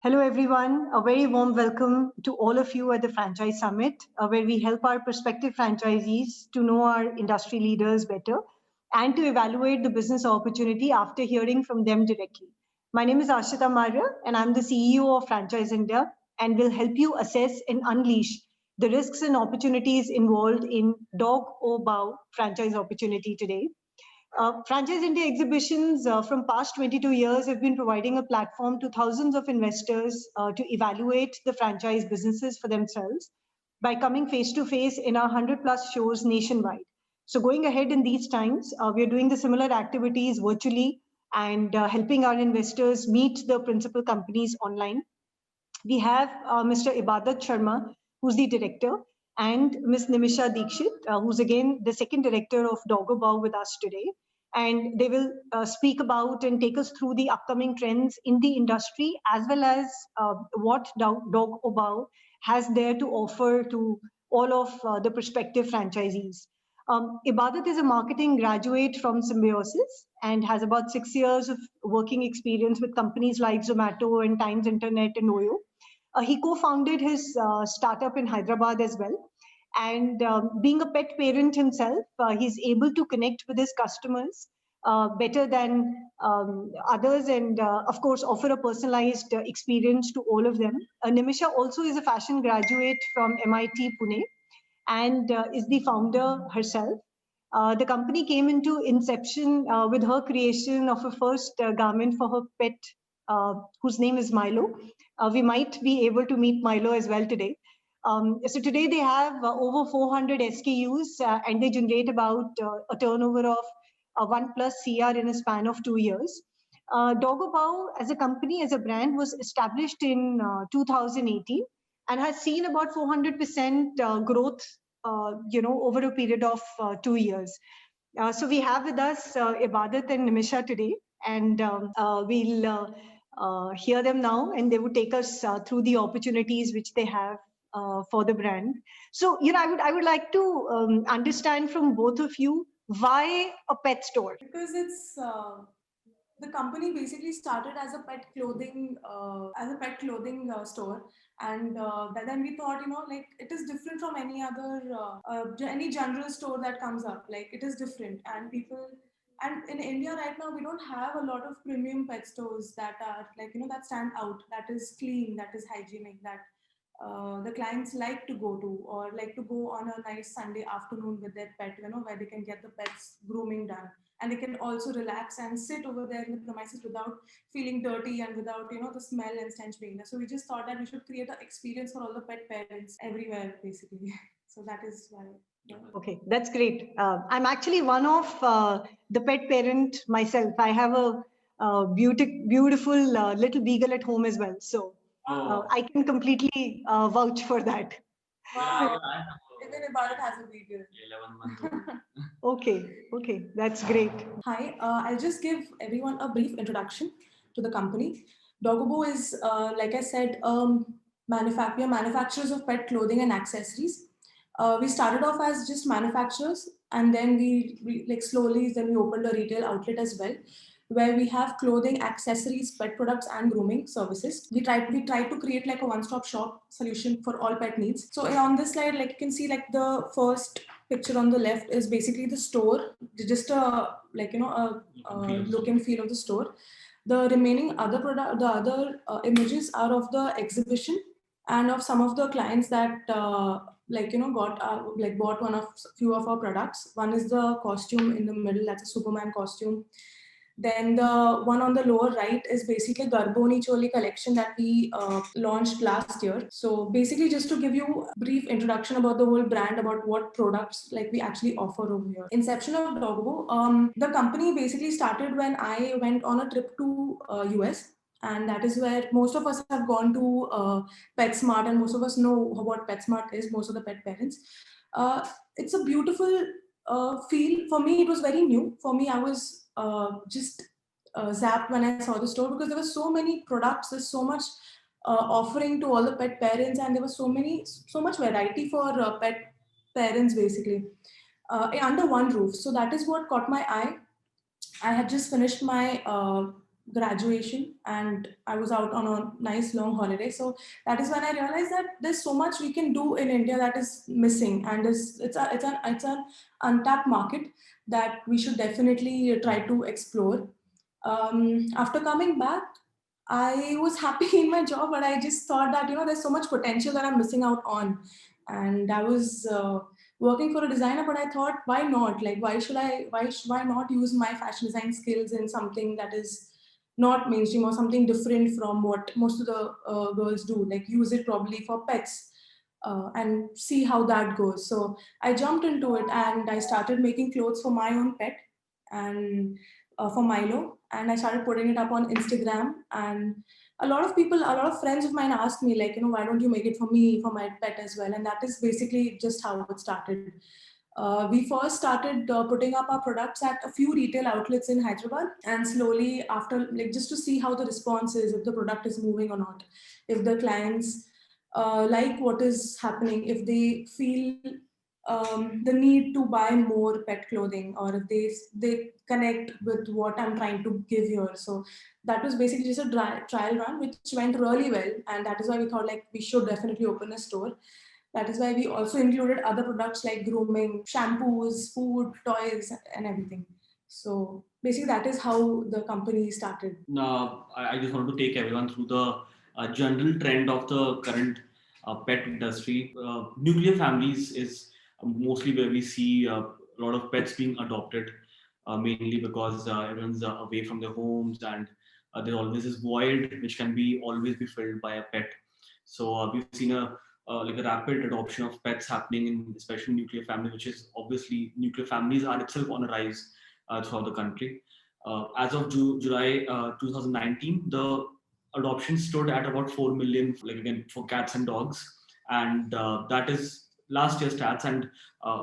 Hello, everyone. A very warm welcome to all of you at the Franchise Summit, where we help our prospective franchisees to know our industry leaders better and to evaluate the business opportunity after hearing from them directly. My name is Ashita Marya, and I'm the CEO of Franchise India, and will help you assess and unleash the risks and opportunities involved in Dog O Bow franchise opportunity today. Franchise India exhibitions from past 22 years have been providing a platform to thousands of investors to evaluate the franchise businesses for themselves by coming face to face in our 100 plus shows nationwide. So going ahead in these times, we are doing the similar activities virtually and helping our investors meet the principal companies online. We have Mr. Ibadat Sharma, who's the director, and Ms. Nimisha Dikshit, who's again the second director of Dogobao with us today. And they will speak about and take us through the upcoming trends in the industry, as well as what Dogobao has there to offer to all of the prospective franchisees. Ibadat is a marketing graduate from Symbiosis and has about 6 years of working experience with companies like Zomato and Times Internet and Oyo. He co-founded his startup in Hyderabad as well. And being a pet parent himself, he's able to connect with his customers better than others and, of course, offer a personalized experience to all of them. Nimisha also is a fashion graduate from MIT Pune and is the founder herself. The company came into inception with her creation of a first garment for her pet, whose name is Milo. We might be able to meet Milo as well today. So today they have over 400 SKUs and they generate about a turnover of 1 plus CR in a span of 2 years. Dogopao as a company, as a brand, was established in 2018 and has seen about 400% growth, over a period of 2 years. So we have with us Ibadat and Nimisha today, and we'll hear them now, and they would take us through the opportunities which they have for the brand. So, I would like to understand from both of you, why a pet store? Because it's the company basically started as a pet clothing store, and then we thought, like, it is different from any general store that comes up. Like, it is different, and people. And in India right now, we don't have a lot of premium pet stores that are like, that stand out, that is clean, that is hygienic, that the clients like to go to, or like to go on a nice Sunday afternoon with their pet, where they can get the pet's grooming done, and they can also relax and sit over there in the premises without feeling dirty and without the smell and stench being there. So we just thought that we should create an experience for all the pet parents everywhere, basically. So that is why. Yeah. Okay, that's great. I'm actually one of the pet parent myself. I have a beautiful little beagle at home as well. So I can completely vouch for that. Wow. Even Ibadat has a video. 11 months old. Okay, that's great. Hi, I'll just give everyone a brief introduction to the company. Dogobo is, like I said, we are manufacturers of pet clothing and accessories. We started off as just manufacturers, and then we like slowly, then we opened a retail outlet as well, where we have clothing, accessories, pet products, and grooming services. We try to create like a one-stop shop solution for all pet needs. So on this slide, like you can see, like the first picture on the left is basically the store, just a look and feel of the store. The remaining the other images are of the exhibition and of some of the clients that bought few of our products. One is the costume in the middle, that's a Superman costume. Then the one on the lower right is basically Garboni Choli collection that we launched last year. So basically, just to give you a brief introduction about the whole brand, about what products like we actually offer over here. Inception of Doggo, the company basically started when I went on a trip to US. And that is where most of us have gone to PetSmart, and most of us know what PetSmart is, most of the pet parents. It's a beautiful feel. For me, it was very new. For me, I was just zapped when I saw the store, because there were so many products, there's so much offering to all the pet parents, and there was so much variety for pet parents basically under one roof. So that is what caught my eye. I had just finished my graduation, and I was out on a nice long holiday. So that is when I realized that there's so much we can do in India that is missing, and it's an untapped market that we should definitely try to explore. After coming back, I was happy in my job, but I just thought that there's so much potential that I'm missing out on, and I was working for a designer, but I thought, why not? Like, why not use my fashion design skills in something that is not mainstream or something different from what most of the girls do? Like, use it probably for pets. And see how that goes. So I jumped into it and I started making clothes for my own pet and for Milo, and I started putting it up on Instagram. And a lot of friends of mine asked me, like, why don't you make it for me, for my pet as well? And that is basically just how it started. We first started putting up our products at a few retail outlets in Hyderabad, and slowly after, like, just to see how the response is, if the product is moving or not, if the clients like what is happening, if they feel the need to buy more pet clothing, or if they connect with what I'm trying to give here. So that was basically just a trial run, which went really well, and that is why we thought, like, we should definitely open a store. That is why we also included other products like grooming, shampoos, food, toys, and everything. So basically, that is how the company started. I just want to take everyone through the general trend of the current pet industry. Nuclear families is mostly where we see a lot of pets being adopted, mainly because everyone's away from their homes, and there's always this void which can be always be filled by a pet. So we've seen a rapid adoption of pets happening in especially nuclear family, which is obviously nuclear families are itself on a rise throughout the country. As of July 2019, the adoption stood at about 4 million, like again, for cats and dogs. And that is last year's stats. And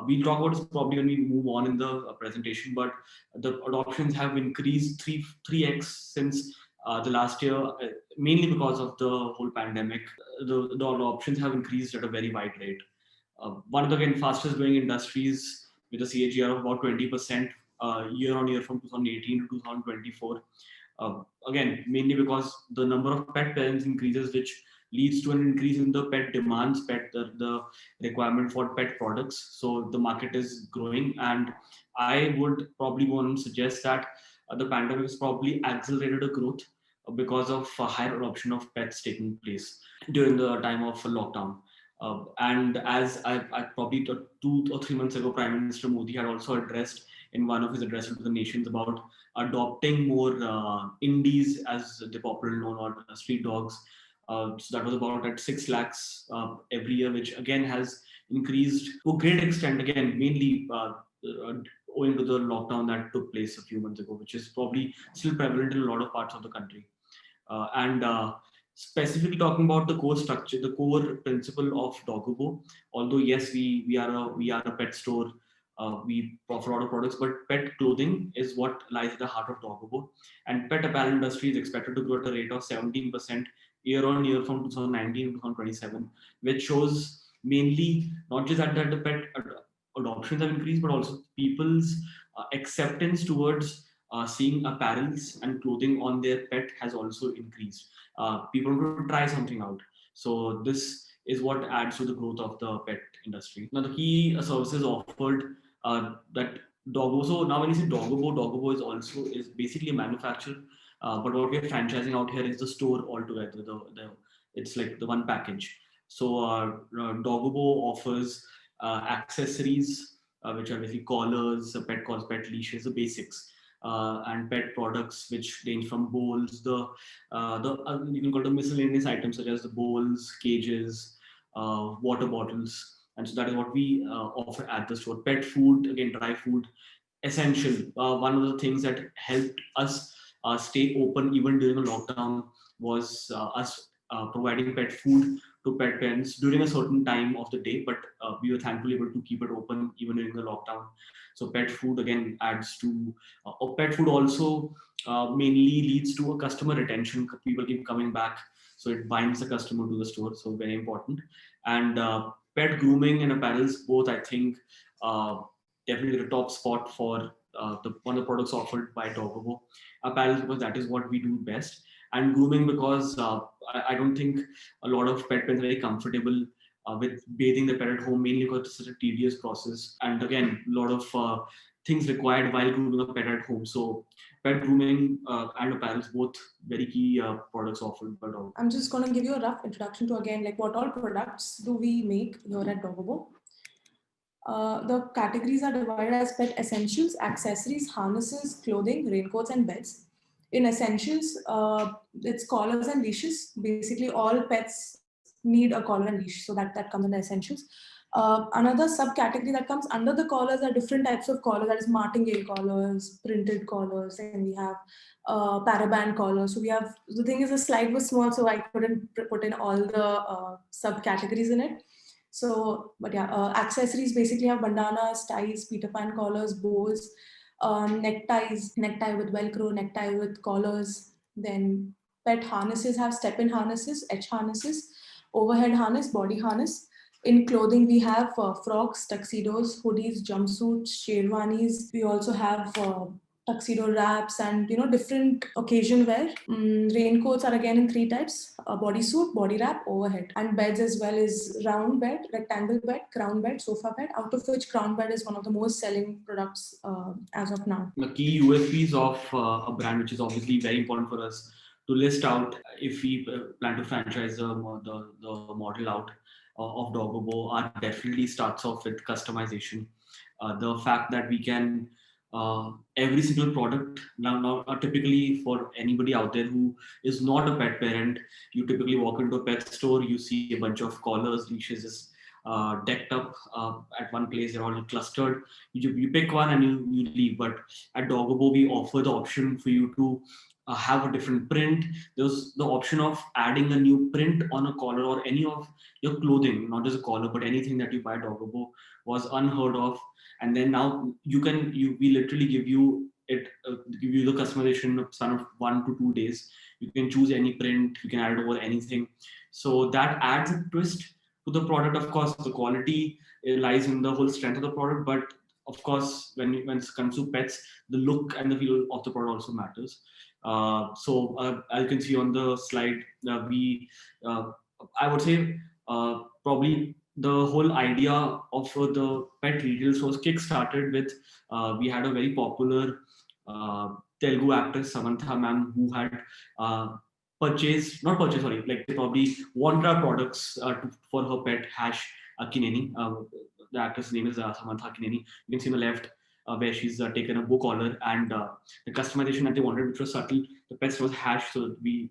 we'll talk about this probably when we move on in the presentation, but the adoptions have increased 3x since the last year, mainly because of the whole pandemic. The adoptions have increased at a very wide rate. One of the again fastest growing industries with a CAGR of about 20% year on year from 2018 to 2024. Again, mainly because the number of pet parents increases, which leads to an increase in the pet demands, the requirement for pet products. So the market is growing, and I would probably want to suggest that the pandemic has probably accelerated the growth because of higher adoption of pets taking place during the time of lockdown. And as I probably 2 or 3 months ago, Prime Minister Modi had also addressed in one of his addresses to the nations about adopting more indies, as they're popularly known, or street dogs. So that was about at 6 lakhs every year, which again has increased to a great extent, again, mainly owing to the lockdown that took place a few months ago, which is probably still prevalent in a lot of parts of the country. And specifically talking about the core structure, the core principle of Dogobo, although yes, we are a pet store, we offer a lot of products, but pet clothing is what lies at the heart of Dogobo. And pet apparel industry is expected to grow at a rate of 17% year on year from 2019 to 2027, which shows mainly not just that the pet adoptions have increased, but also people's acceptance towards seeing apparels and clothing on their pet has also increased. People want to try something out. So this is what adds to the growth of the pet industry. Now the key services offered that Dogo. So now when you say Dogobo is basically a manufacturer. But what we are franchising out here is the store altogether. It's like the one package. So Dogobo offers accessories, which are basically collars, pet calls, pet leashes, the basics. And pet products, which range from bowls, you can call them miscellaneous items such as the bowls, cages, water bottles, and so that is what we offer at the store. Pet food, again, dry food, essential. One of the things that helped us stay open even during a lockdown was us providing pet food to pet parents during a certain time of the day, but we were thankfully able to keep it open even during the lockdown. So pet food again adds to, pet food also mainly leads to a customer retention. People keep coming back, so it binds the customer to the store. So very important. And pet grooming and apparels, both I think definitely the top spot for one of the products offered by Doggo. Apparel, because that is what we do best, and grooming, because I don't think a lot of pet parents are very comfortable with bathing the pet at home, mainly because it's such a tedious process, and again, a lot of things required while grooming a pet at home. So pet grooming and apparel is both very key products offered by Doggo. I'm just going to give you a rough introduction to, again, like what all products do we make here at Doggo. The categories are divided as pet essentials, accessories, harnesses, clothing, raincoats, and beds. In essentials, it's collars and leashes. Basically, all pets need a collar and leash, so that comes under essentials. Another subcategory that comes under the collars are different types of collars, that is martingale collars, printed collars, and we have paraband collars. So we have, the thing is the slide was small, so I couldn't put in all the subcategories in it. So, but yeah, accessories basically have bandanas, ties, Peter Pan collars, bows, neckties, necktie with Velcro, necktie with collars. Then pet harnesses have step-in harnesses, edge harnesses, overhead harness, body harness. In clothing, we have frocks, tuxedos, hoodies, jumpsuits, sherwanis. We also have tuxedo wraps and different occasion wear. Raincoats are again in 3 types: a bodysuit, body wrap, overhead. And beds as well is round bed, rectangle bed, crown bed, sofa bed, out of which crown bed is one of the most selling products as of now. The key USPs of a brand, which is obviously very important for us to list out if we plan to franchise the model out of Doggo, are definitely starts off with customization. The fact that we can every single product now typically, for anybody out there who is not a pet parent, you typically walk into a pet store, you see a bunch of collars, leashes just decked up at one place. They're all clustered. You pick one and you leave. But at Doggo, we offer the option for you to have a different print. There's the option of adding a new print on a collar or any of your clothing, not just a collar, but anything that you buy at Doggo was unheard of. And then now we literally give you it, give you the customization of span of 1 to 2 days. You can choose any print, you can add it over anything. So that adds a twist to the product. Of course, the quality lies in the whole strength of the product, but of course, when it comes to pets, the look and the feel of the product also matters. So as you can see on the slide, I would say probably the whole idea of the pet retail stores kick-started with, we had a very popular Telugu actress, Samantha ma'am, who had probably wanted our products for her pet, Hash Akineni. The actress' name is Samantha Akineni. You can see on the left where she's taken a bow collar, and the customization that they wanted, which was subtle. The pet was Hash, so we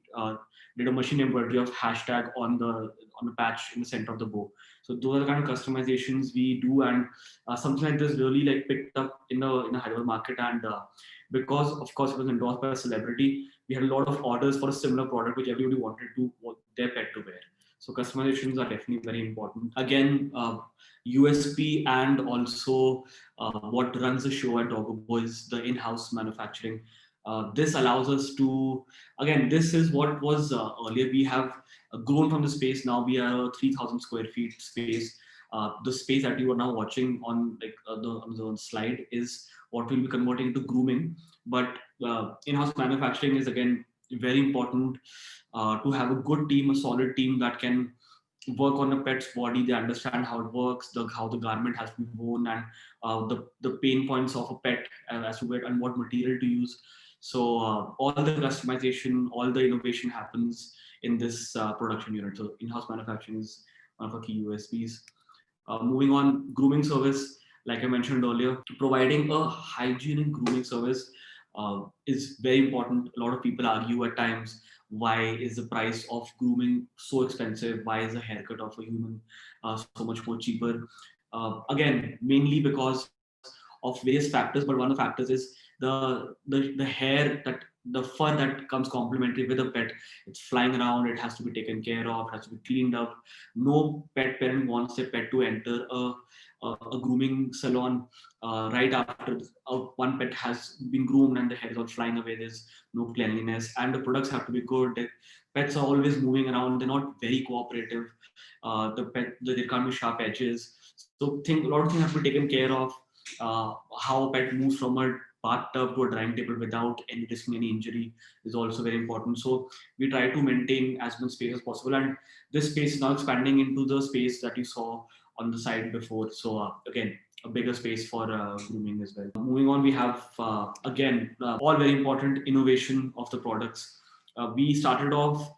did a machine embroidery of hashtag on the patch in the center of the bow. So those are the kind of customizations we do, and something like this really picked up in the Hyderabad market, and because of course it was endorsed by a celebrity, we had a lot of orders for a similar product which everybody wanted to want their pet to wear. So customizations are definitely very important. Again, USP and also what runs the show at Doggo is the in-house manufacturing. This allows us to, again, this is what was earlier. We have grown from the space. Now we are a 3,000 square feet space. The space that you are now watching on the slide is what we'll be converting to grooming. But in-house manufacturing is again very important to have a good team, a solid team that can work on a pet's body. They understand how it works, how the garment has to be worn, and the pain points of a pet as to where and what material to use. So all the customization, all the innovation happens in this production unit. So in-house manufacturing is one of our key USPs. Moving on, grooming service, like I mentioned earlier, providing a hygienic grooming service is very important. A lot of people argue at times, why is the price of grooming so expensive? Why is the haircut of a human so much more cheaper? Again, mainly because of various factors, but one of the factors is the hair, that the fur that comes complementary with a pet. It's flying around, it has to be taken care of, it has to be cleaned up. No pet parent wants their pet to enter a grooming salon right after one pet has been groomed and the hair is all flying away. There's no cleanliness, and the products have to be good. The pets are always moving around, they're not very cooperative. There can't be sharp edges. So a lot of things have to be taken care of. How a pet moves from a bathtub to a dining table without any risking any injury is also very important. So we try to maintain as much space as possible, and this space is now expanding into the space that you saw on the side before. So again, a bigger space for grooming as well. Moving on, we have all very important innovation of the products. We started off,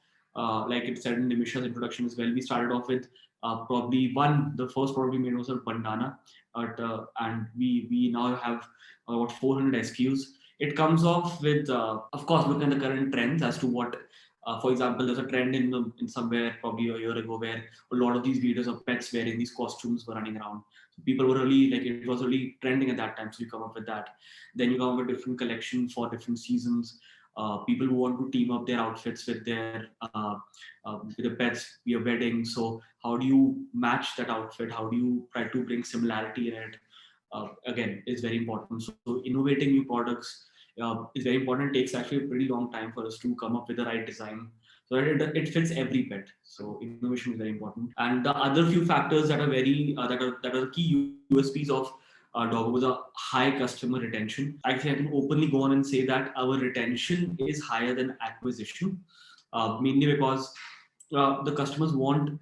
like it said in Nimisha's introduction as well, we started off with the first product we made was a bandana, and we now have about 400 SKUs. It comes off with, of course, looking at the current trends as to what, for example, there's a trend in somewhere probably a year ago where a lot of these videos of pets wearing these costumes were running around. So people were really like, it was really trending at that time. So you come up with that. Then you come up with different collection for different seasons. People who want to team up their outfits with the pets, be a wedding. So how do you match that outfit? How do you try to bring similarity in it? Again, is very important. So innovating new products is very important. It takes actually a pretty long time for us to come up with the right design so that it fits every pet. So innovation is very important. And the other few factors that are very that are the key USPs of Doggo was a high customer retention. Actually, I can openly go on and say that our retention is higher than acquisition, mainly because the customers want,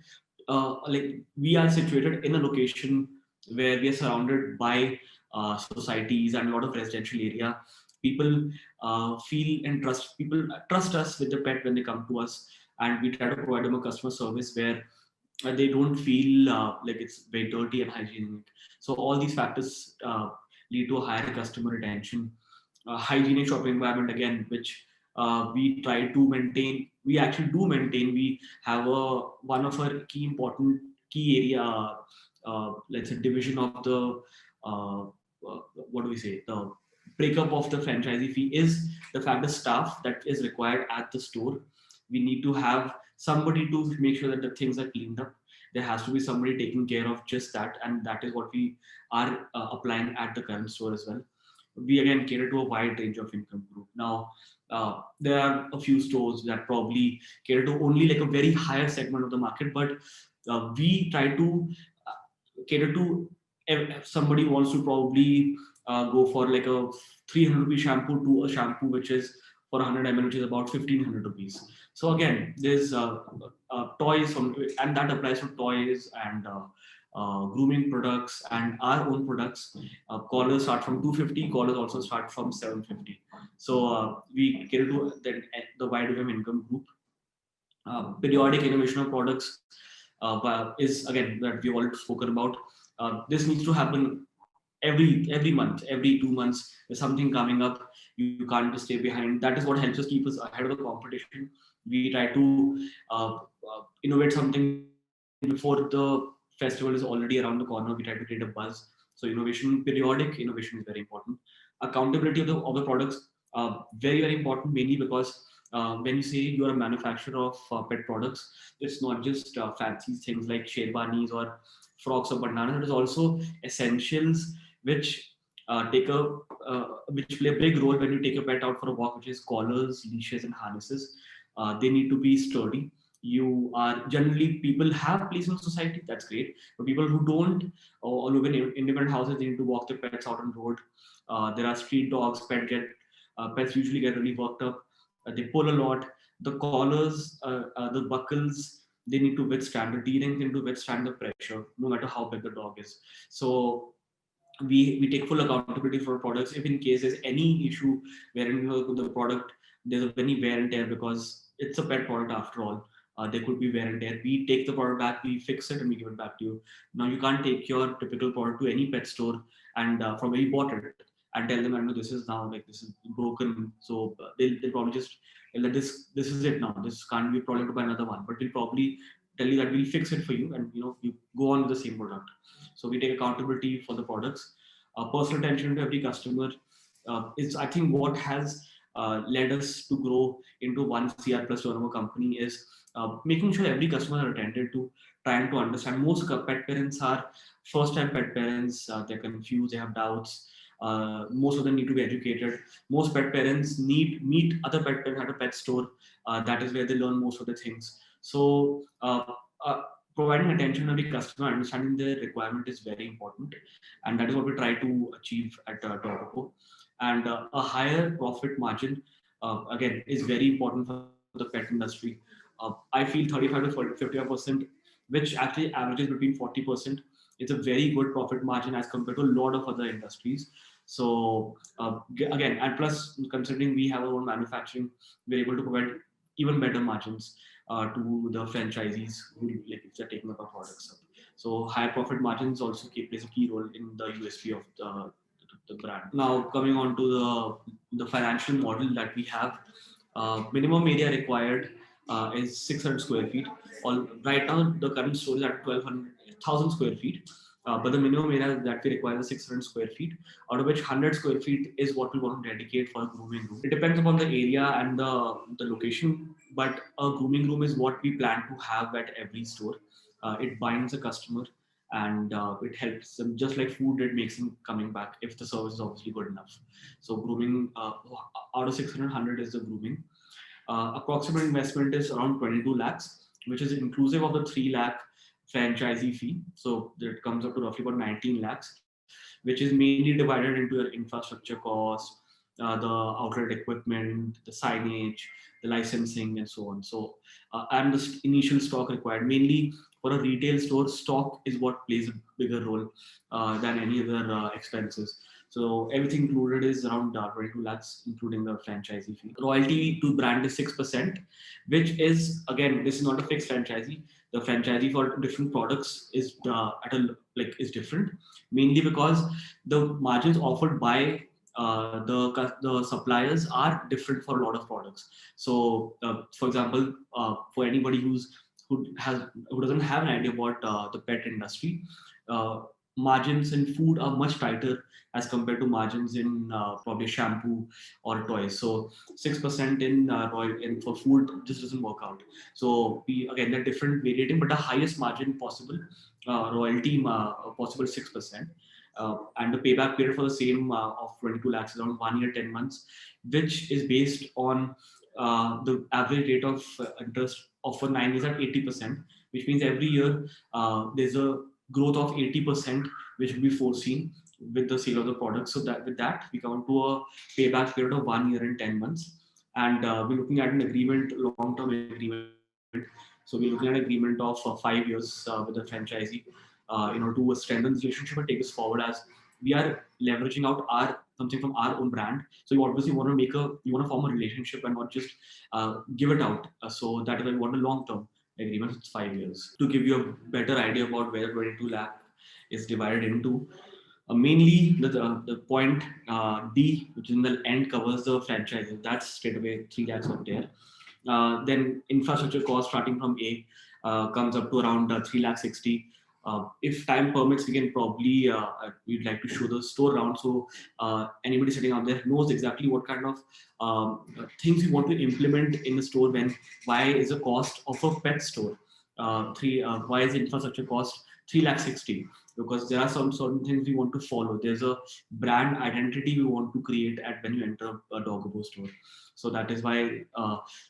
like, we are situated in a location where we are surrounded by societies and a lot of residential area. People feel and trust us with the pet when they come to us, and we try to provide them a customer service where they don't feel like it's very dirty and hygienic. So all these factors lead to a higher customer retention. Hygienic shopping environment, again, which we try to maintain. We actually do maintain. We have one of our key area, let's say, division of the what do we say, the breakup of the franchisee fee is the fact the staff that is required at the store. We need to have somebody to make sure that the things are cleaned up. There has to be somebody taking care of just that, and that is what we are applying at the current store as well. We again cater to a wide range of income group. Now, there are a few stores that probably cater to only like a very higher segment of the market, but we try to cater to if somebody wants to probably go for like a 300 rupee shampoo to a shampoo which is for 100 ml, which is about 1500 rupees. So again, there's toys and that applies to toys and grooming products and our own products. Collars start from 250, collars also start from 750. So we cater to the wide income group. Periodic innovation of products is again that we've already spoken about. This needs to happen every month, every 2 months. There's something coming up. You can't just stay behind. That is what helps us keep us ahead of the competition. We try to innovate something before the festival is already around the corner. We try to create a buzz. So periodic innovation is very important. Accountability of the products, very important, mainly because when you say you are a manufacturer of pet products, it's not just fancy things like sherwanis or frocks or bananas. It is also essentials which which play a big role when you take a pet out for a walk, which is collars, leashes, and harnesses. They need to be sturdy. You are generally, people have place in society, that's great, but people who don't or live in independent houses, they need to walk their pets out on the road. There are street dogs. Pets usually get really worked up. They pull a lot. The collars, the buckles, they need to withstand, the D-rings need to withstand the pressure, no matter how big the dog is. So we take full accountability for products. If in case there's any issue wherein the product, there's any wear and tear, because it's a pet product after all, there could be wear and tear. We take the product back, we fix it, and we give it back to you. Now you can't take your typical product to any pet store and from where you bought it and tell them, I know this is now like this is broken. So they'll probably just let this is it now. This can't be probably to buy another one, but we'll probably tell you that we'll fix it for you, and you go on with the same product. So we take accountability for the products. Personal attention to every customer is, I think, what has led us to grow into 1 CR plus turnover company is making sure every customer are attended to, trying to understand. Most pet parents are first-time pet parents. They're confused, they have doubts. Most of them need to be educated. Most pet parents meet other pet parents at a pet store. That is where they learn most of the things. So providing attention to every customer, understanding their requirement is very important, and that is what we try to achieve at Doggo. and a higher profit margin again is very important for the pet industry. I feel 35 to 55%, which actually averages between 40%. It's a very good profit margin as compared to a lot of other industries. So again, and plus considering we have our own manufacturing, we're able to provide even better margins to the franchisees who, like, if they're taking up our products up. So high profit margins also plays a key role in the USP of the brand. Now coming on to the financial model that we have, minimum area required is 600 square feet. Right now the current store is at 1,000 square feet. But the minimum area that we require is 600 square feet, out of which 100 square feet is what we want to dedicate for a grooming room. It depends upon the area and the location, but a grooming room is what we plan to have at every store. It binds a customer, and it helps them, just like food, it makes them coming back if the service is obviously good enough. So grooming, out of 600 is the grooming. Approximate investment is around 22 lakhs, which is inclusive of the 3 lakh franchisee fee. So that comes up to roughly about 19 lakhs, which is mainly divided into your infrastructure cost, the outlet equipment, the signage, the licensing, and so on. So, and the initial stock required. Mainly for a retail store, stock is what plays a bigger role than any other expenses. So everything included is around 22 lakhs, including the franchisee fee. Royalty to brand is 6%, which is, again, this is not a fixed franchisee. The franchisee for different products is is different, mainly because the margins offered by the suppliers are different for a lot of products. So, for example, for anybody who doesn't have an idea about the pet industry, uh, margins in food are much tighter as compared to margins in probably shampoo or toys. So 6% in for food just doesn't work out. So we, again, they're different variating, but the highest margin possible, royalty possible 6%. And the payback period for the same of 22 lakhs is around 1 year, 10 months, which is based on the average rate of interest of for 9 years at 80%, which means every year there's a growth of 80%, which will be foreseen with the sale of the product. So that with that, we come to a payback period of 1 year and 10 months. And we're looking at an agreement, long-term agreement. So we're looking at an agreement of 5 years with the franchisee, to strengthen the relationship and take us forward, as we are leveraging out something from our own brand. So you obviously want to form a relationship and not just give it out. So that is why we want a long-term agreement. It's 5 years. To give you a better idea about where 22 lakh is divided into, mainly the point D, which in the end covers the franchise. That's straight away 3 lakhs up there. Then infrastructure cost starting from A comes up to around 3 lakh 60. If time permits, we can probably we'd like to show the store around, so anybody sitting out there knows exactly what kind of things we want to implement in the store. Why is the cost of a pet store why is the infrastructure cost 3 lakh 60? Because there are some certain things we want to follow. There's a brand identity we want to create when you enter a Doggo store. So that is why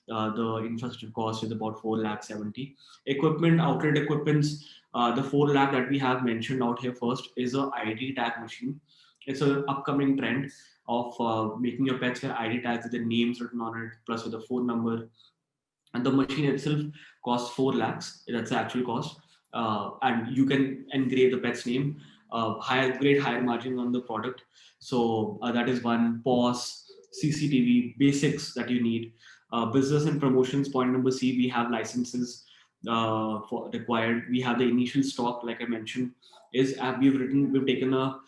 the infrastructure cost is about 4 lakh 70. Equipment, outlet equipments, the 4 lakh that we have mentioned out here first is a ID tag machine. It's an upcoming trend of making your pets wear ID tags with their names written on it, plus with a phone number. And the machine itself costs 4 lakhs. That's the actual cost. And you can engrave the pet's name, higher margin on the product. So that is one. POS, CCTV, basics that you need. Business and promotions, point number C, we have licenses for required. We have the initial stock, like I mentioned, we've taken a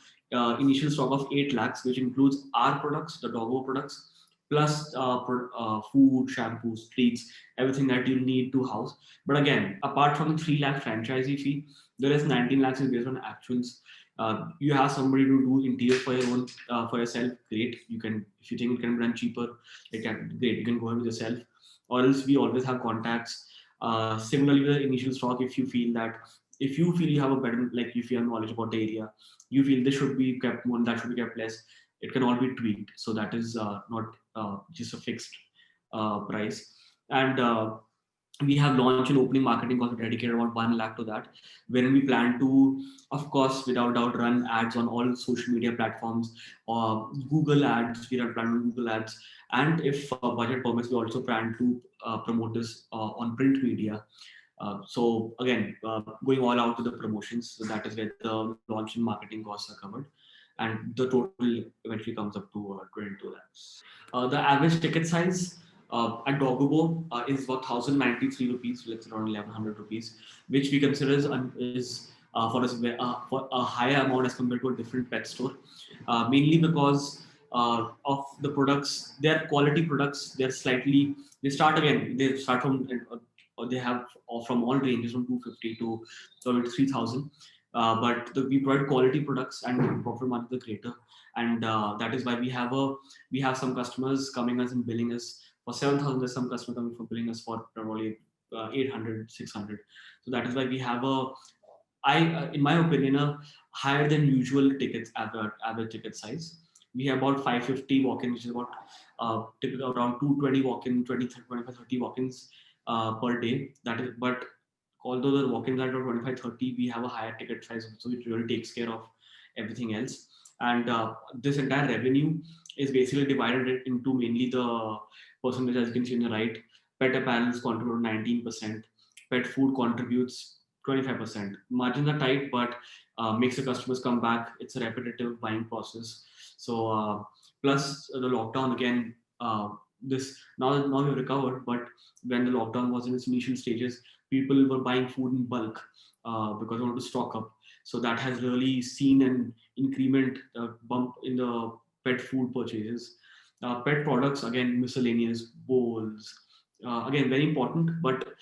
initial stock of 8 lakhs, which includes our products, the Doggo products, plus food, shampoos, treats, everything that you need to house. But again, apart from the 3 lakh franchisee fee, the rest 19 lakhs is based on actuals. You have somebody to do interior for your own, for yourself, great. You can, if you think it can be done cheaper, great, you can go ahead with yourself. Or else we always have contacts. Similarly, the initial stock, if you feel you have a better, like if you have knowledge about the area, you feel this should be kept more, that should be kept less, it can all be tweaked. So that is not just a fixed price. And we have launched an opening marketing cost dedicated about 1 lakh to that, wherein we plan to, of course, without doubt, run ads on all social media platforms, Google ads. We are planning on Google ads, and if budget permits, we also plan to promote this on print media. So again, going all out to the promotions. So that is where the launch and marketing costs are covered, and the total eventually comes up to 22 lakhs. The average ticket size at Dogobo is about 1,093 rupees, so let's say around 1,100 rupees, which we consider for a higher amount as compared to a different pet store, mainly because of the products. They're quality products. They start again. They start from they have from all ranges from 250 to 3,000. But we provide quality products and profit margins are greater, and that is why we have some customers coming us and billing us for 7,000. There's some customer coming for billing us for probably 800, 600. So that is why we have in my opinion, a higher than usual average ticket size. We have about 550 walk-ins, which is about typically around 220 walk-in, 20, 25, 30 walk-ins per day. That is, but although the walk-ins are around 25, 30, we have a higher ticket size, so it really takes care of everything else. And this entire revenue is basically divided into mainly the percentage, as you can see on the right. Pet apparels contribute 19%. Pet food contributes 25%. Margins are tight, but makes the customers come back. It's a repetitive buying process. So plus the lockdown again. This now we've recovered, but when the lockdown was in its initial stages, people were buying food in bulk because they wanted to stock up. So that has really seen an increment bump in the pet food purchases. Pet products, again, miscellaneous bowls, again, very important, but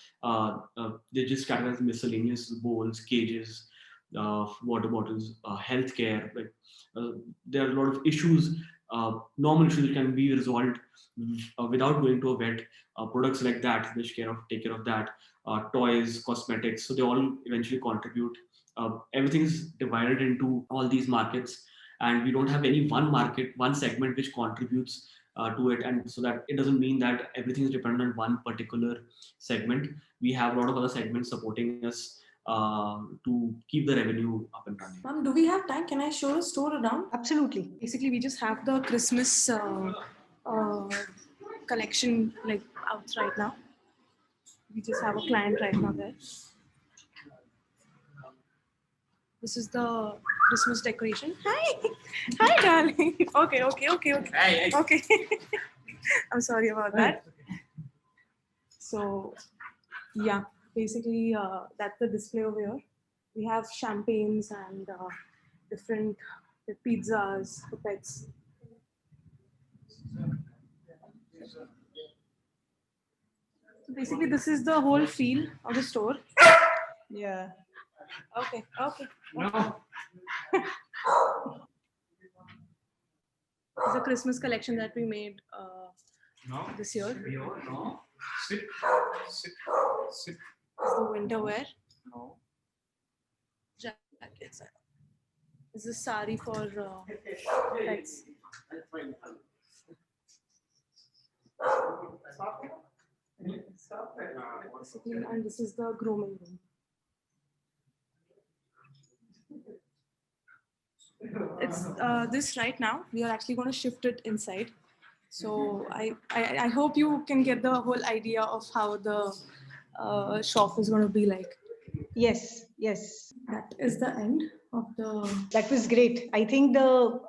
they just categorize as miscellaneous: bowls, cages, water bottles, healthcare. Like there are a lot of issues, normal issues that can be resolved without going to a vet. Products like that, which take care of that. Toys, cosmetics. So they all eventually contribute. Everything is divided into all these markets, and we don't have any one segment which contributes to it. And so that it doesn't mean that everything is dependent on one particular segment. We have a lot of other segments supporting us to keep the revenue up and running. Ma'am, do we have time? Can I show the store around? Absolutely. Basically, we just have the Christmas collection like out right now. We just have a client right now there. This is the Christmas decoration. Hi, darling. Okay. Hey. Okay. I'm sorry about that. So, yeah, basically that's the display over here. We have champagnes and different pizzas for pets. So basically, this is the whole feel of the store. Yeah. Okay. No. It's a Christmas collection that we made this year. No. Sit. It's the winter wear. No. Jackets. This is sari for pets. And this is the grooming room. It's this right now. We are actually going to shift it inside. So I hope you can get the whole idea of how the shop is going to be like. Yes. That is the end of the. That was great. I think the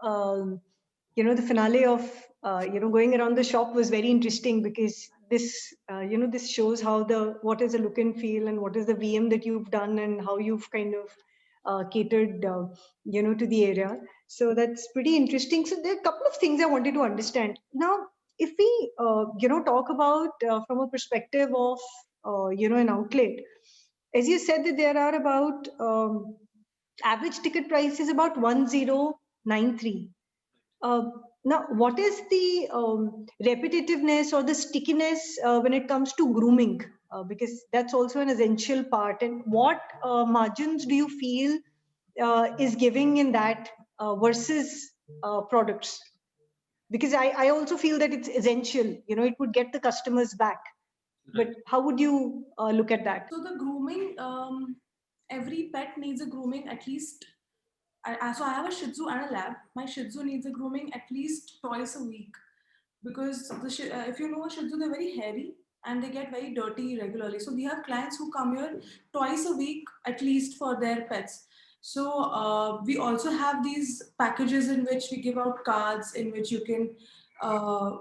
the finale of going around the shop was very interesting, because this this shows how what is the look and feel, and what is the VM that you've done, and how you've kind of catered to the area. So that's pretty interesting. So there are a couple of things I wanted to understand. Now, if we talk about from a perspective of an outlet, as you said that there are about average ticket price is about 1093. Now, what is the repetitiveness or the stickiness when it comes to grooming? Because that's also an essential part. And what margins do you feel is giving in that versus products? Because I also feel that it's essential. It would get the customers back. But how would you look at that? So the grooming, every pet needs a grooming at least. So I have a Shih Tzu and a Lab. My Shih Tzu needs a grooming at least twice a week because if you know a Shih Tzu, they're very hairy and they get very dirty regularly. So we have clients who come here twice a week at least for their pets. So we also have these packages in which we give out cards in which you can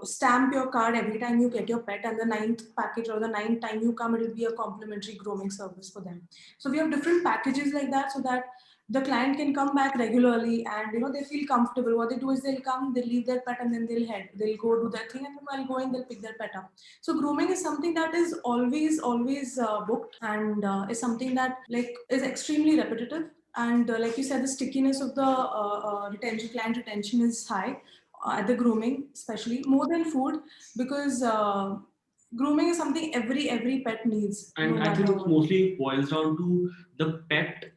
stamp your card every time you get your pet, and the ninth package or the ninth time you come, it will be a complimentary grooming service for them. So we have different packages like that so that the client can come back regularly and they feel comfortable. What they do is they'll come, they'll leave their pet and then they'll go do their thing, and then while going they'll pick their pet up. So grooming is something that is always booked, and is something that is extremely repetitive. And like you said, the stickiness of the client retention is high at the grooming, especially more than food, because grooming is something every pet needs. And I think it mostly boils down to the pet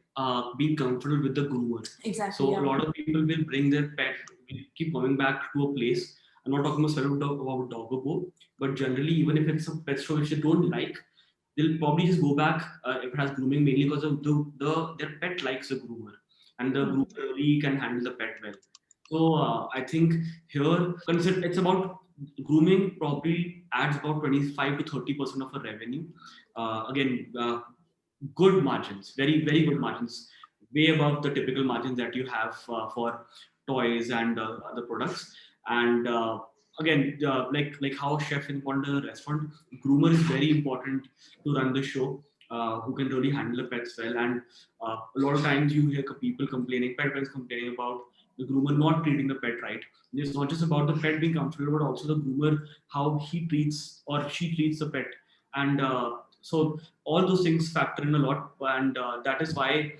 being comfortable with the groomer. Exactly. So a lot of people will bring their pet, will keep coming back to a place. I'm not talking about Doggo, but generally, even if it's a pet store which they don't like, they'll probably just go back if it has grooming, mainly because of their pet likes a groomer, and the groomer really can handle the pet well. So I think here, consider it's about grooming probably adds about 25 to 30% of our revenue. Again, good margins, very good margins, way above the typical margins that you have for toys and other products. And again, like how a chef is important in a restaurant, groomer is very important to run the show. Who can really handle the pets well, and a lot of times you hear people complaining, pet parents complaining about the groomer not treating the pet right. It's not just about the pet being comfortable, but also the groomer, how he treats or she treats the pet. And so all those things factor in a lot, and that is why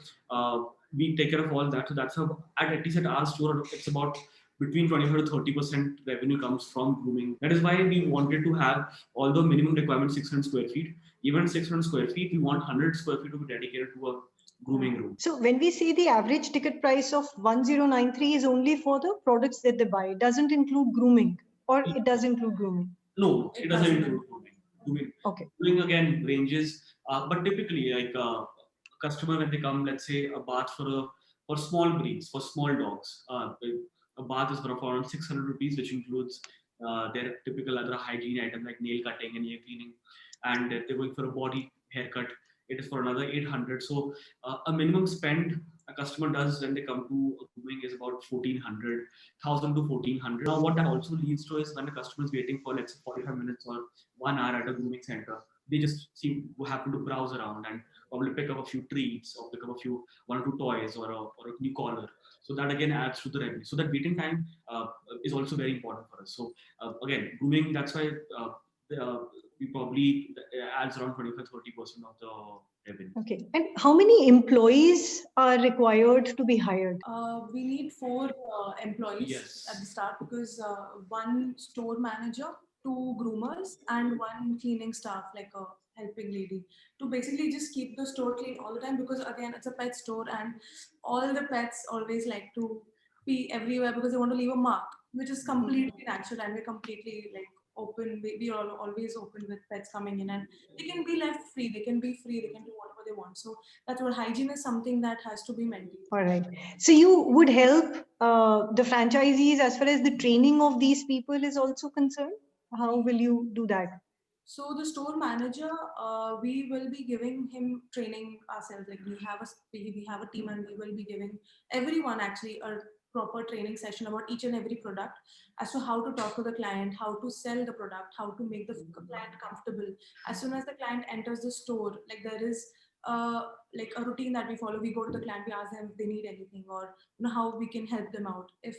we take care of all that. So that's how, at least at our store, it's about between 25 to 30% revenue comes from grooming. That is why we wanted to have, although minimum requirement 600 square feet, even 600 square feet, we want 100 square feet to be dedicated to a grooming room. So when we say the average ticket price of 1093 is only for the products that they buy, it doesn't include grooming, or it does include grooming? No, it doesn't include grooming. Okay. Grooming again ranges, but typically like customer when they come, let's say a bath for small breeds, for small dogs, a bath is for around 600 rupees, which includes their typical other hygiene items like nail cutting and ear cleaning, and if they're going for a body haircut, it is for another 800. So a minimum spend a customer does when they come to grooming is about 1400, 1000 to 1400. Now what that also leads to is when a customer is waiting for, let's say, 45 minutes or 1 hour at a grooming center, they just seem to happen to browse around and probably pick up a few treats or pick up one or two toys or a new collar. So that again adds to the revenue. So that waiting time is also very important for us. So again, grooming, that's why we probably adds around 25-30% of the revenue. Okay. And how many employees are required to be hired? We need 4 employees Yes. at the start, because 1 store manager, 2 groomers, and 1 cleaning staff, like a helping lady, to basically just keep the store clean all the time, because again it's a pet store and all the pets always like to pee everywhere because they want to leave a mark, which is completely natural, and we're completely open. We are always open with pets coming in, and they can be left free, they can be free, they can do whatever they want. So that's what hygiene is, something that has to be maintained. All right. So you would help the franchisees as far as the training of these people is also concerned? How will you do that? So the store manager, we will be giving him training ourselves. Like we have a team, and we will be giving everyone actually a proper training session about each and every product, as to how to talk to the client, how to sell the product, how to make the client comfortable. As soon as the client enters the store, like there is like a routine that we follow. We go to the client, we ask them if they need anything, or how we can help them out if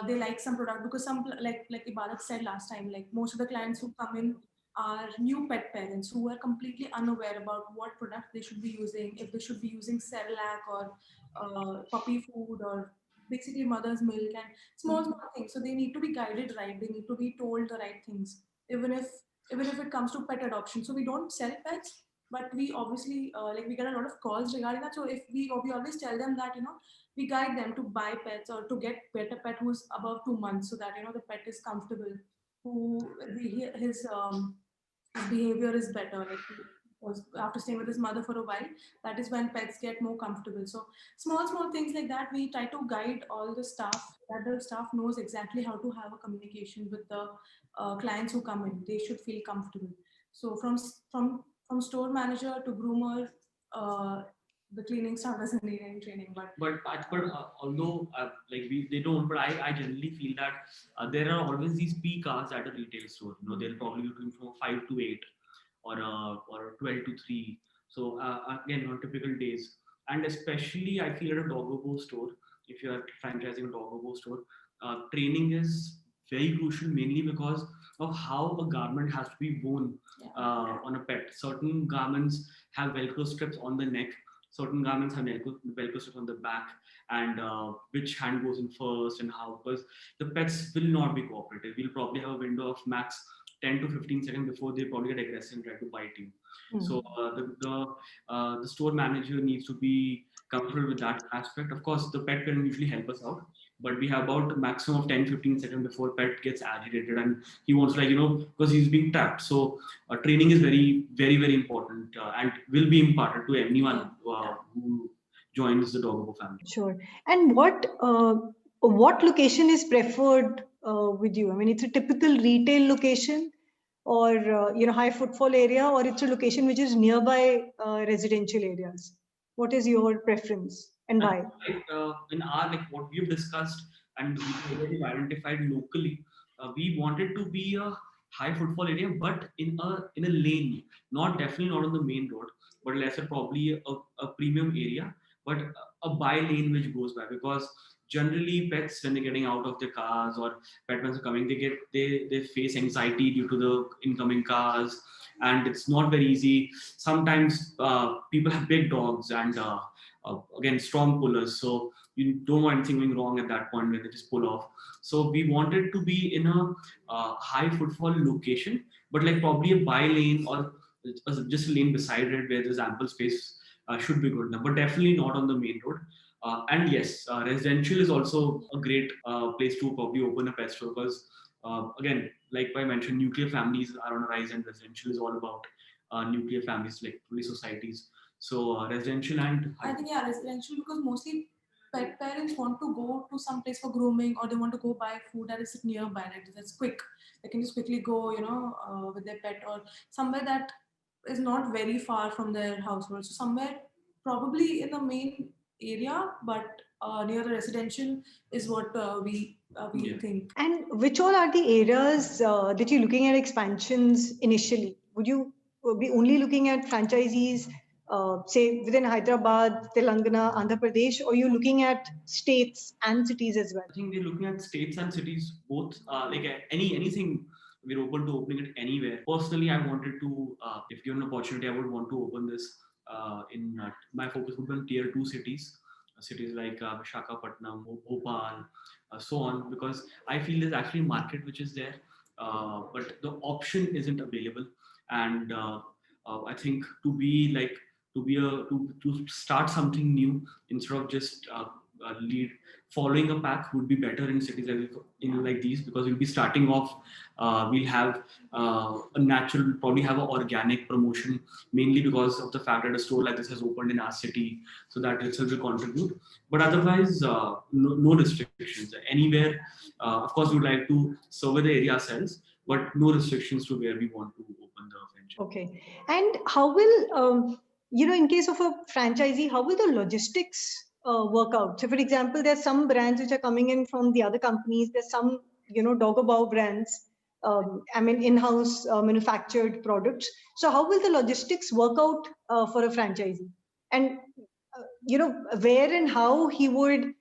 they like some product, because some like Ibadat said last time, like most of the clients who come in are new pet parents who are completely unaware about what product they should be using, if they should be using Cerelac or puppy food or basically mother's milk and small things. So they need to be guided right. They need to be told the right things, even if it comes to pet adoption. So we don't sell pets, but we obviously we get a lot of calls regarding that. So if we always tell them that we guide them to buy pets or to get a pet who's above 2 months, so that the pet is comfortable, who his his behavior is better. Like he was after staying with his mother for a while, that is when pets get more comfortable. So small things like that, we try to guide all the staff, that the staff knows exactly how to have a communication with the clients who come in. They should feel comfortable. So from store manager to groomer, the cleaning staff doesn't need any training, but although like they don't, but I generally feel that there are always these peak hours at a retail store. They'll probably be doing from 5 to 8 or 12 to 3. So again, on typical days, and especially I feel at a Doggo store, if you are franchising a Doggo store, training is very crucial, mainly because of how a garment has to be worn on a pet. Certain garments have Velcro strips on the neck. Certain garments have Velcro strips on the back, and which hand goes in first and how, because the pets will not be cooperative. We'll probably have a window of max 10 to 15 seconds before they probably get aggressive and try to bite you. So the store manager needs to be comfortable with that aspect. Of course, the pet can usually help us out, but we have about a maximum of 10-15 seconds before pet gets agitated and he wants, like, because he's being trapped. So training is very, very, very important and will be imparted to anyone who joins the Doggo family. Sure. And what location is preferred with you? I mean, it's a typical retail location, or high footfall area, or it's a location which is nearby residential areas. What is your preference and why? In our, like, what we've discussed and we've identified locally, we wanted to be a high footfall area, but in a lane, definitely not on the main road, but let's say probably a premium area, but a by lane which goes by, because generally pets, when they're getting out of their cars or pet ones are coming, they face anxiety due to the incoming cars, and it's not very easy. Sometimes people have big dogs and again, strong pullers, so you don't want anything going wrong at that point when they just pull off. So we wanted to be in a high footfall location, but like probably a by lane or just a lane beside it where there's ample space should be good enough, but definitely not on the main road. And yes, residential is also a great place to probably open a pet store, because again, like I mentioned, nuclear families are on a rise, and residential is all about nuclear families, like fully societies. So residential and I think residential, because mostly pet parents want to go to some place for grooming, or they want to go buy food that is nearby, like that's quick. They can just quickly go, with their pet, or somewhere that is not very far from their household. So somewhere probably in the main area, but near the residential is what we think. And which all are the areas that you're looking at expansions initially? Would you be only looking at franchisees, say within Hyderabad, Telangana, Andhra Pradesh, or you're looking at states and cities as well? I think we're looking at states and cities both. Like anything, we're open to opening it anywhere. Personally, I wanted to, if given an opportunity, I would want to open this in my focus would be on tier 2 cities, cities like Visakhapatnam, Bhopal, so on, because I feel there's actually a market which is there, but the option isn't available. And I think to start something new instead of just lead following a pack would be better in cities like these, because we'll be starting off. We'll have a natural, probably have an organic promotion, mainly because of the fact that a store like this has opened in our city, so that itself will contribute. But otherwise, no restrictions anywhere. Of course, we would like to survey the area ourselves, but no restrictions to where we want to open the franchise. Okay. And how will, in case of a franchisee, how will the logistics work out? So, for example, there's some brands which are coming in from the other companies. There's some, Doggo brands, in-house manufactured products. So, how will the logistics work out for a franchisee? And, where and how he would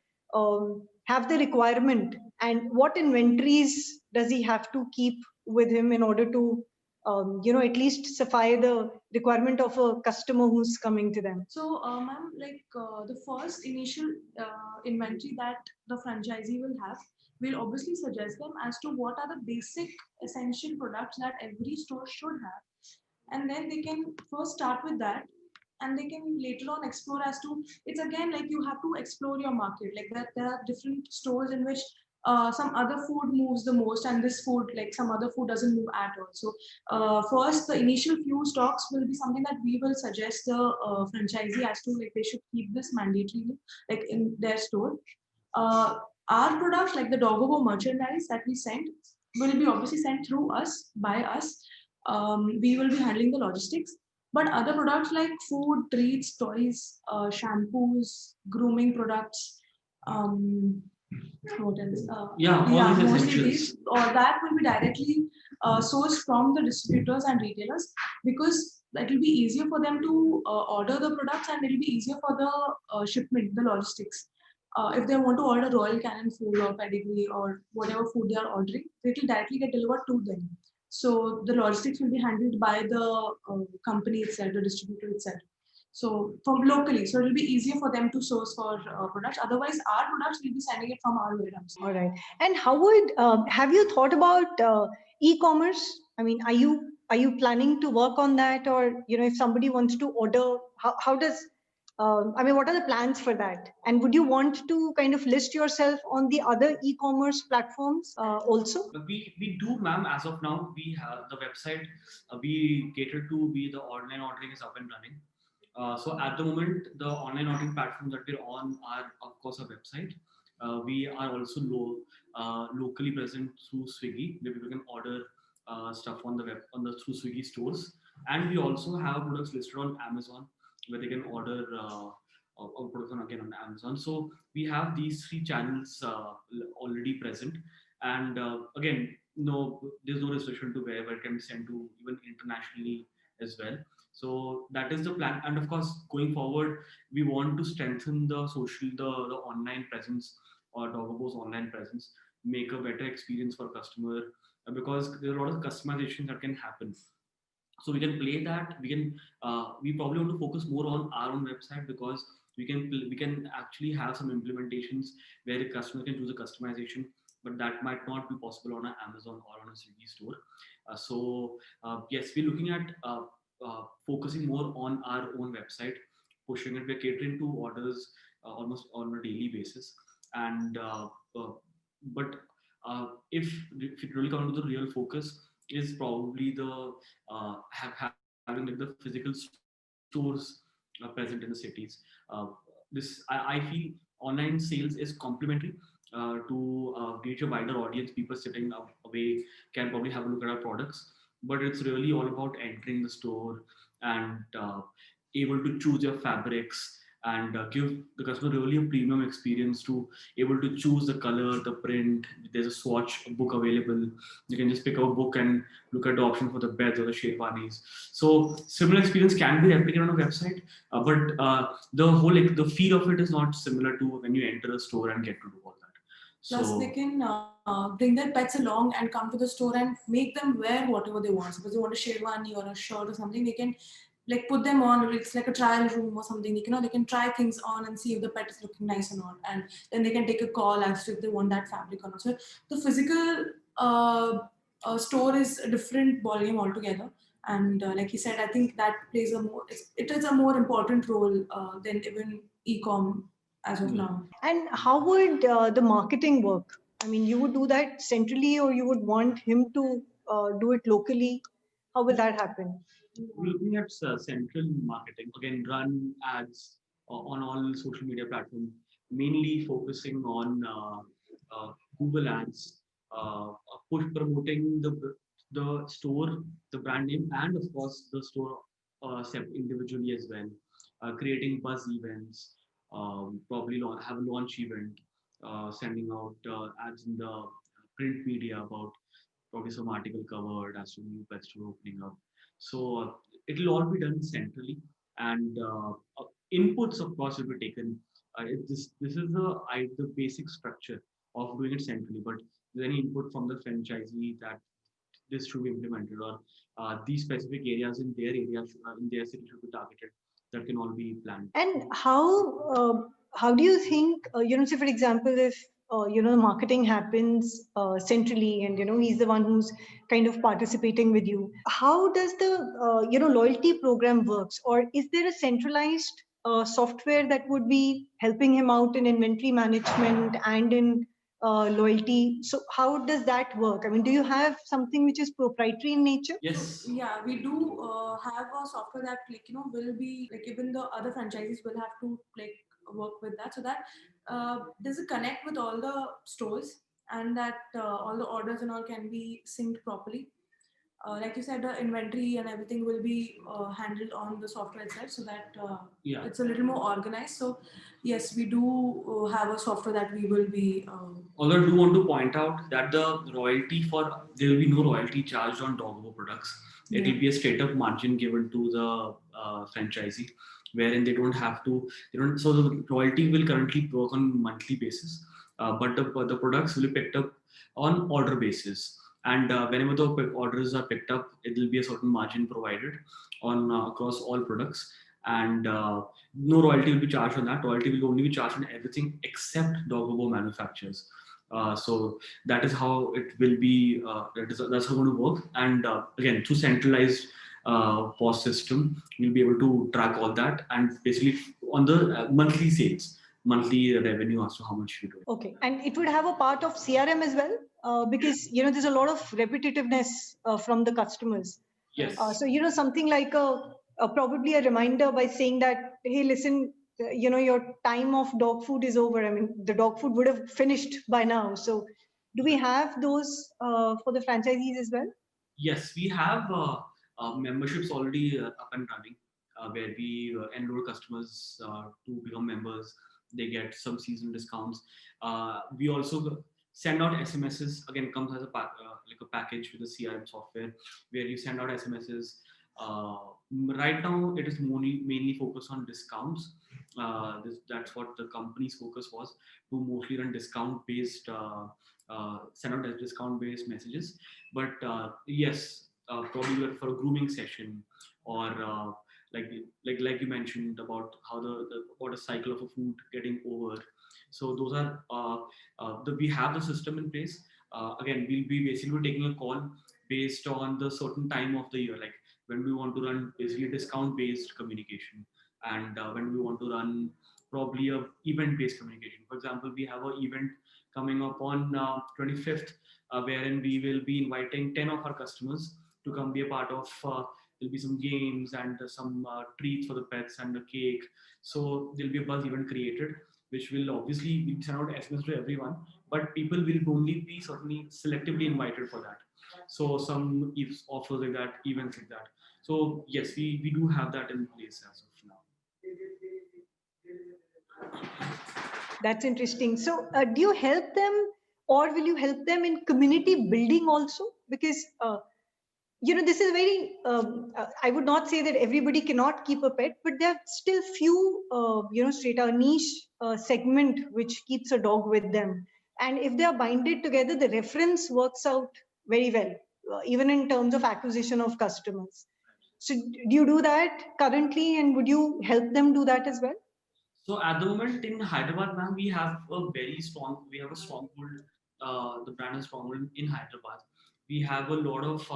have the requirement, and what inventories does he have to keep with him in order to at least suffice the requirement of a customer who's coming to them? So, ma'am, the first initial inventory that the franchisee will have, we'll obviously suggest them as to what are the basic essential products that every store should have. And then they can first start with that, and they can later on explore as to, it's again like you have to explore your market. Like that, there are different stores in which some other food moves the most, and this food, like some other food, doesn't move at all. So first, the initial few stocks will be something that we will suggest the franchisee as to, like, they should keep this mandatorily, like, in their store. Our products, like the Doggo merchandise that we send, will be obviously sent through us, by us. We will be handling the logistics. But other products like food, treats, toys, shampoos, grooming products, what else? All these Mostly essentials. these, or that will be directly sourced from the distributors and retailers, because it will be easier for them to order the products, and it will be easier for the shipment, the logistics. If they want to order Royal Canin food or pedigree or whatever food they are ordering, it will directly get delivered to them. So the logistics will be handled by the company itself, the distributor itself. So from locally, so it will be easier for them to source for products. Otherwise, our products will be sending it from our warehouse. All right. And how would have you thought about e-commerce? I mean, are you planning to work on that, or if somebody wants to order, how does I mean, what are the plans for that? And would you want to kind of list yourself on the other e-commerce platforms also? We do, ma'am. As of now, we have the website. We cater to the online ordering is up and running. So at the moment, the online ordering platforms that we're on are, of course, a website. We are also locally present through Swiggy, where people can order stuff on the web through Swiggy stores, and we also have products listed on Amazon, where they can order products on Amazon. So we have these three channels already present, and again, there's no restriction to where it can be sent to, even internationally as well. So that is the plan, and of course, going forward, we want to strengthen the online presence, or Doggo's online presence, make a better experience for customer, because there are a lot of customizations that can happen. So we can play that. We probably want to focus more on our own website, because we can actually have some implementations where the customer can choose a customization, but that might not be possible on an Amazon or on a Swiggy store. Yes, we're looking at focusing more on our own website, pushing it. We're catering to orders almost on a daily basis, and but if it really comes to the real focus, is probably the having like the physical stores present in the cities. I feel online sales is complementary to reach a wider audience. People sitting away can probably have a look at our products, but it's really all about entering the store and able to choose your fabrics, and give the customer really a premium experience, to able to choose the color, the print. There's a swatch book available. You can just pick up a book and look at the option for the beds or the sherwanis. So similar experience can be replicated on a website, but the whole, like, the feel of it is not similar to when you enter a store and get to do all that. Plus, they can bring their pets along and come to the store and make them wear whatever they want. Suppose they want a sherwani or a shirt or something, they can like put them on. It's like a trial room or something. They can try things on and see if the pet is looking nice or not, and then they can take a call as to if they want that fabric or not. So the physical store is a different volume altogether. And like he said, I think that plays it is a more important role than even e-com as of now. And how would the marketing work? I mean, you would do that centrally, or you would want him to do it locally? How will that happen? We're looking at central marketing, again, run ads on all social media platforms, mainly focusing on Google ads, promoting the store, the brand name, and of course the store individually as well. Creating buzz events, probably have a launch event, sending out ads in the print media about probably some article covered as to new pet store opening up. So it'll all be done centrally, and inputs, of course, will be taken. This is the basic structure of doing it centrally, but there's any input from the franchisee that this should be implemented, or these specific areas in their in their city should be targeted. That can all be planned. And how do you think, say for example, if the marketing happens centrally, and he's the one who's kind of participating with you, how does the loyalty program works? Or is there a centralized software that would be helping him out in inventory management and in loyalty. So how does that work? I mean, do you have something which is proprietary in nature? Yes. Yeah, we do have a software that will be like, even the other franchises will have to work with that, so that there's a connect with all the stores, and that all the orders and all can be synced properly. Like you said, the inventory and everything will be handled on the software itself, so that Yeah. it's a little more organized. So yes, we do have a software that we will be. Although I do want to point out that there will be no royalty charged on Doggo products. It will be a straight up margin given to the franchisee, wherein they don't have to. So the royalty will currently work on monthly basis, but the products will be picked up on order basis. And whenever the orders are picked up, it will be a certain margin provided on across all products, and no royalty will be charged on that. Royalty will only be charged on everything except Doggo manufacturers. So that is how it will be. That's how it's going to work. And again, through centralized POS system, you'll be able to track all that, and basically on the monthly sales, monthly revenue as to how much you do. Okay, and it would have a part of CRM as well, because there's a lot of repetitiveness from the customers. Yes. So something like probably a reminder by saying that, hey, listen, your time of dog food is over. I mean, the dog food would have finished by now. So do we have those for the franchisees as well? Yes, we have memberships already up and running, where we enroll customers to become members. They get some seasonal discounts. We also send out SMSs. Again, comes as like a package with the CRM software, where you send out SMSs. Right now, it is mainly focused on discounts. That's what the company's focus was, to mostly run discount-based, send out discount-based messages. But yes, probably for a grooming session, or like you mentioned about how about a cycle of a food getting over. So those are we have the system in place. Again, we'll be basically taking a call based on the certain time of the year, like when we want to run basically discount based communication, and when we want to run probably a event based communication. For example, we have an event coming up on 25th, wherein we will be inviting 10 of our customers to come be a part of. There'll be some games and some treats for the pets and a cake. So there'll be a buzz event created, which will obviously send out SMS to everyone, but people will only be certainly selectively invited for that. So some offers like that, events like that. So yes, we do have that in place as of now. That's interesting. So do you help them, or will you help them in community building also? Because this is very, I would not say that everybody cannot keep a pet, but there are still few, straight a niche segment which keeps a dog with them. And if they are binded together, the reference works out very well, even in terms of acquisition of customers. So do you do that currently, and would you help them do that as well? So at the moment in Hyderabad, ma'am, we have a stronghold. The brand is stronghold in Hyderabad. We have a lot of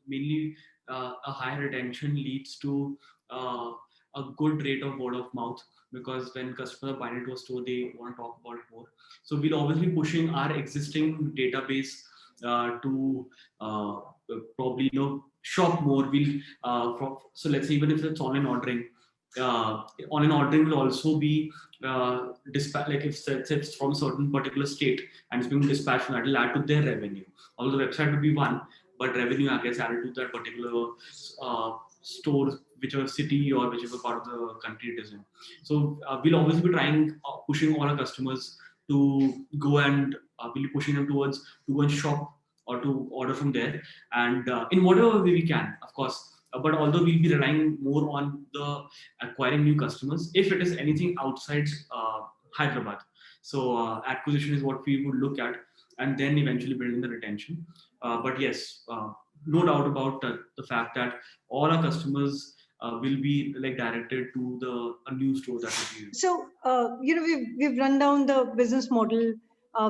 mainly a high retention leads to a good rate of word of mouth, because when customers bind into a store, they want to talk about it more. So we'll obviously pushing our existing database to probably shop more. So let's say even if it's online ordering. On an ordering will also be dispatch, like if it's from a certain particular state and it's being dispatched, that will add to their revenue. Although the website will be one, but revenue gets added to that particular store, whichever city or whichever part of the country it is in. So we'll obviously be trying, pushing all our customers to go and we'll be pushing them towards to go and shop or to order from there, and in whatever way we can, of course. But although we'll be relying more on the acquiring new customers, if it is anything outside Hyderabad. So acquisition is what we would look at, and then eventually building the retention. But yes, no doubt about the fact that all our customers will be like directed to a new store that will be. So we've run down the business model.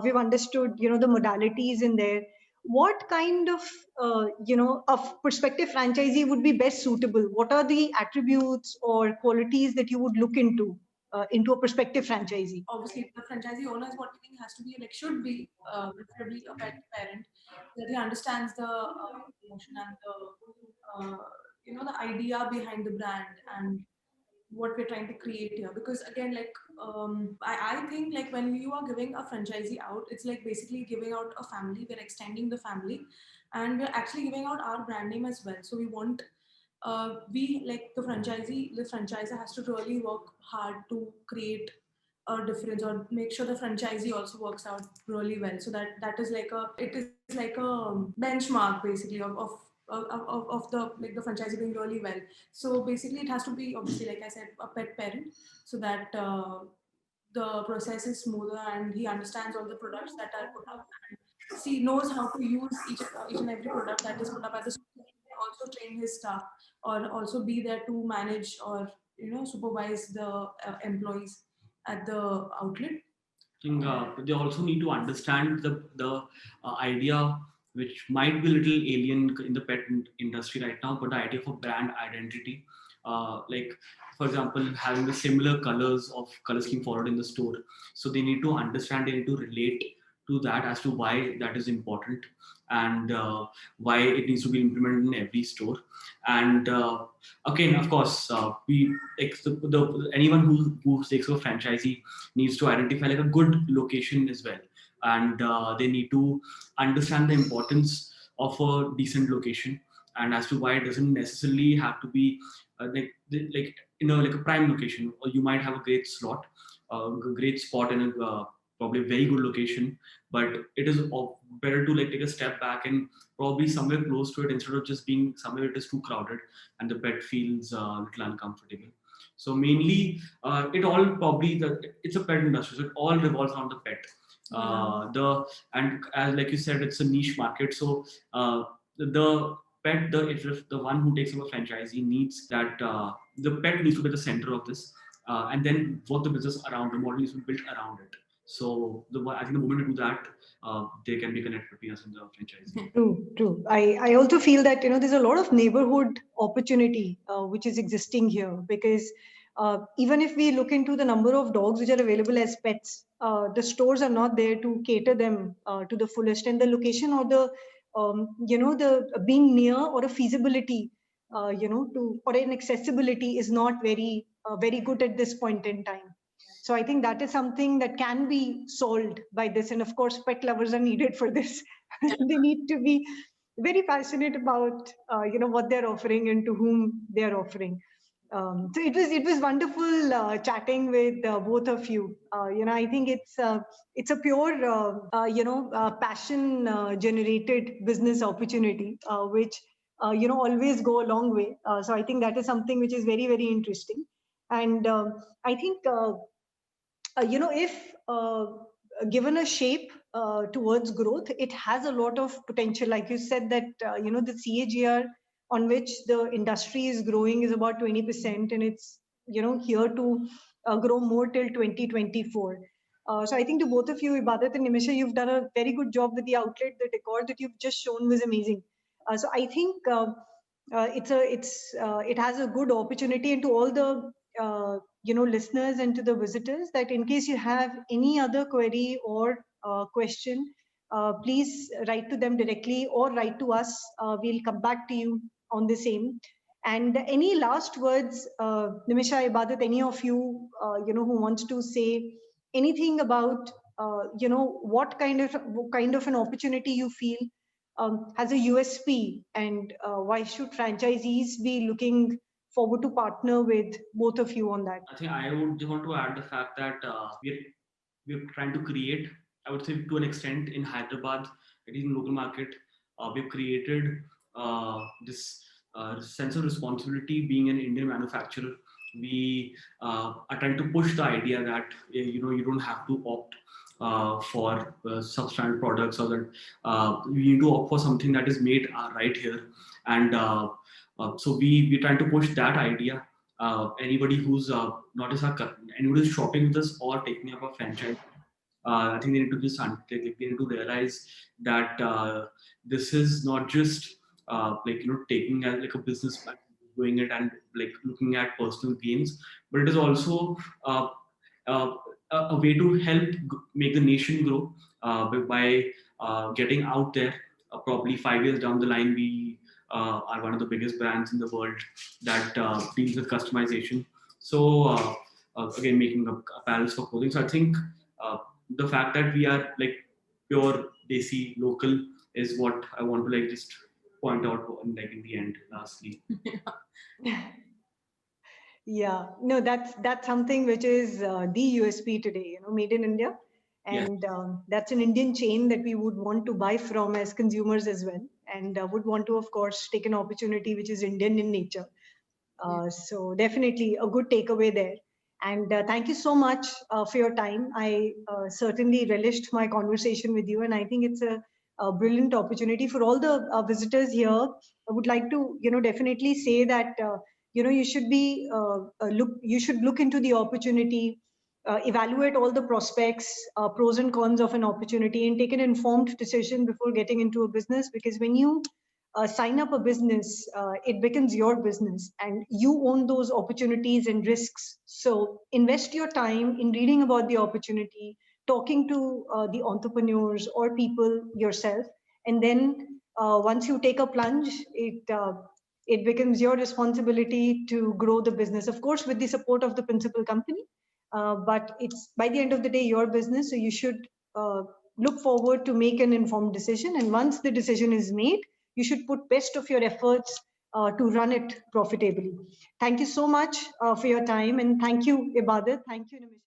We've understood the modalities in there. What kind of a prospective franchisee would be best suitable? What are the attributes or qualities that you would look into into a prospective franchisee? Obviously, the franchisee owner is what we think has to be, like, should be preferably a pet parent, that he understands the emotion and the idea behind the brand and what we're trying to create here. Because again, like, I think, like, when you are giving a franchisee out, it's like basically giving out a family. We're extending the family, and we're actually giving out our brand name as well. So we want we like the franchisor has to really work hard to create a difference, or make sure the franchisee also works out really well. So that is like it is like a benchmark basically of the, like, the franchisee doing really well. So basically it has to be, obviously, like I said, a pet parent, so that the process is smoother and he understands all the products that are put up, and he knows how to use each and every product that is put up at the store. Also train his staff, or also be there to manage, or supervise the employees at the outlet. I think they also need to understand the idea, which might be a little alien in the pet industry right now, but the idea of a brand identity. Like, for example, having the similar color scheme followed in the store. So they need to understand, they need to relate to that as to why that is important, and why it needs to be implemented in every store. And again, of course, we like anyone who takes a franchisee needs to identify like a good location as well, and they need to understand the importance of a decent location, and as to why it doesn't necessarily have to be like a prime location, or you might have a great slot, a great spot in a probably a very good location, but it is better to like take a step back and probably somewhere close to it, instead of just being somewhere it is too crowded and the pet feels a little uncomfortable. So mainly, it's a pet industry, so it all revolves around the pet. And as like you said, it's a niche market. So the pet, if the one who takes up a franchisee needs that, the pet needs to be the center of this, and then work the business around the model needs to be built around it. So I think the moment we do that, there can be connect between us and the franchisee. True. I also feel that there's a lot of neighborhood opportunity which is existing here, because even if we look into the number of dogs which are available as pets, the stores are not there to cater them to the fullest, and the location, or the the being near, or a feasibility or an accessibility is not very good at this point in time. So I think that is something that can be solved by this. And of course, pet lovers are needed for this. They need to be very passionate about what they're offering and to whom they're offering. So it was wonderful chatting with both of you. I think it's a pure passion generated business opportunity, which always go a long way. So I think that is something which is very interesting. And I think if given a shape towards growth, it has a lot of potential. Like you said that the CAGR on which the industry is growing is about 20%, and it's here to grow more till 2024. So I think to both of you, Ibadat and Nimisha, you've done a very good job with the outlet. The decor that you've just shown was amazing. So I think it has a good opportunity. And to all the listeners and to the visitors, that in case you have any other query or question, please write to them directly or write to us. We'll come back to you on the same. And any last words, Nimisha, Ibadat, any of you, who wants to say anything about, what kind of an opportunity you feel has a USP, and why should franchisees be looking forward to partner with both of you on that? I think I would just want to add the fact that we're trying to create, I would say to an extent in Hyderabad, at least in local market, we've created this sense of responsibility being an Indian manufacturer. We are trying to push the idea that you don't have to opt for substandard products, or that you need to opt for something that is made right here. And so we're trying to push that idea. Anybody who's anybody who's shopping with us or taking up a franchise, I think they need to they need to realize that this is not just taking as like a business, doing it and like looking at personal gains, but it is also a way to help make the nation grow by getting out there. Probably 5 years down the line, we are one of the biggest brands in the world that deals with customization. So again, making apparels for clothing. So I think the fact that we are like pure desi local is what I want to like just point out like in the end. Lastly, Yeah, no, that's something which is the USP today, made in India. yes. And that's an Indian chain that we would want to buy from as consumers as well. And would want to, of course, take an opportunity which is Indian in nature. So definitely a good takeaway there. And thank you so much for your time. I certainly relished my conversation with you, and I think it's a brilliant opportunity for all the visitors here. I would like to, definitely say that you should be you should look into the opportunity, evaluate all the prospects, pros and cons of an opportunity, and take an informed decision before getting into a business. Because when you sign up a business, it becomes your business and you own those opportunities and risks. So invest your time in reading about the opportunity, talking to the entrepreneurs or people yourself. And then once you take a plunge, it becomes your responsibility to grow the business, of course, with the support of the principal company. But it's by the end of the day, your business. So you should look forward to make an informed decision. And once the decision is made, you should put best of your efforts to run it profitably. Thank you so much for your time, and thank you, Ibadat. Thank you, Nimisha.